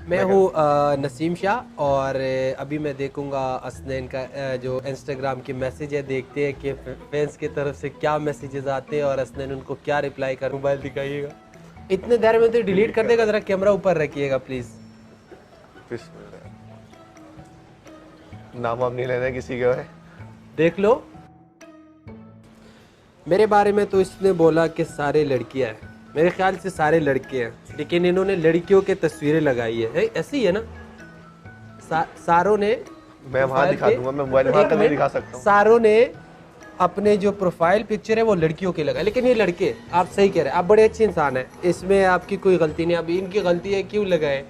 मैं हूँ नसीम शाह और अभी मैं देखूंगा असनैन का जो इंस्टाग्राम के मैसेज है, देखते हैं कि फैंस की तरफ से क्या मैसेजेस आते हैं और असनैन उनको क्या रिप्लाई कर। मोबाइल दिखाइएगा, इतने देर में तो डिलीट कर देगा, ज़रा कैमरा ऊपर रखिएगा प्लीज़। नाम आप नहीं लेना किसी का है। देख लो, मेरे बारे में तो इसने बोला कि सारे लड़कियां हैं, मेरे ख्याल से सारे लड़के हैं, लेकिन इन्होंने लड़कियों की तस्वीरें लगाई है, ऐसे ही है ना? सारों ने, मैं वहाँ दिखा दूंगा, मैं मोबाइल वहाँ तक नहीं दिखा सकता हूँ। सारों ने अपने जो प्रोफाइल पिक्चर है वो लड़कियों के लगाए, लेकिन ये लड़के, आप सही कह रहे हैं, आप बड़े अच्छे इंसान हैं, इसमें आपकी कोई गलती नहीं। अब इनकी गलती है, क्यों लगाए?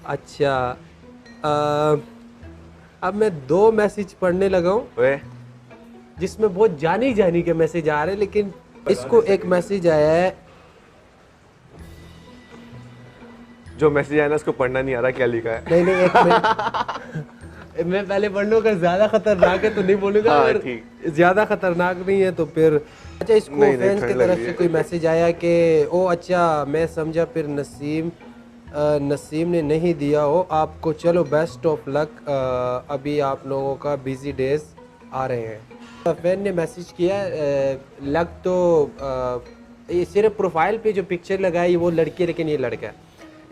अच्छा, अब मैं 2 मैसेज पढ़ने लगा हूँ जिसमें बहुत जानी जानी के मैसेज आ रहे हैं, लेकिन इसको एक मैसेज आया है। जो मैसेज आया ना उसको पढ़ना नहीं आ रहा, क्या लिखा है? नहीं नहीं, एक मिनट मैं पहले पढ़ लूँ, अगर ज्यादा खतरनाक है तो नहीं बोलूंगा, हाँ, अगर ज्यादा खतरनाक नहीं है तो फिर। अच्छा, इसको फैंस की तरफ से कोई मैसेज आया कि ओ अच्छा, मैं समझा फिर नसीम ने नहीं दिया हो आपको, चलो बेस्ट ऑफ लक, अभी आप लोगों का बिजी डेज आ रहे हैं। फैन ने मैसेज किया, लग तो ये सिर्फ प्रोफाइल पे जो पिक्चर लगाई वो लड़की है, लेकिन ये लड़का है।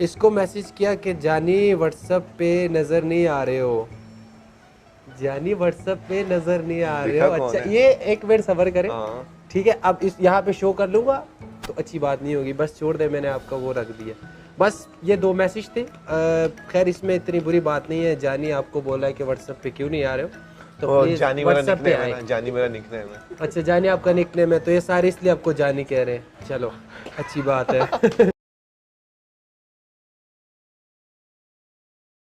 इसको मैसेज किया कि जानी व्हाट्सएप पे नज़र नहीं आ रहे हो, जानी व्हाट्सएप पे नज़र नहीं आ रहे हो। अच्छा, ये एक मिनट सब्र करें, ठीक है? अब इस यहाँ पे शो कर लूँगा तो अच्छी बात नहीं होगी, बस छोड़ दे, मैंने आपका वो रख दिया। बस ये 2 मैसेज थे। खैर इसमें इतनी बुरी बात नहीं है, जानी आपको बोला है कि व्हाट्सएप पे क्यों नहीं आ रहे हो, तो जानी व्हाट्सएप पे आए। जानी मेरा निकनेम है। अच्छा, जानी आपका निकनेम है, तो ये सारे इसलिए आपको जानी कह रहे हैं, चलो अच्छी बात है।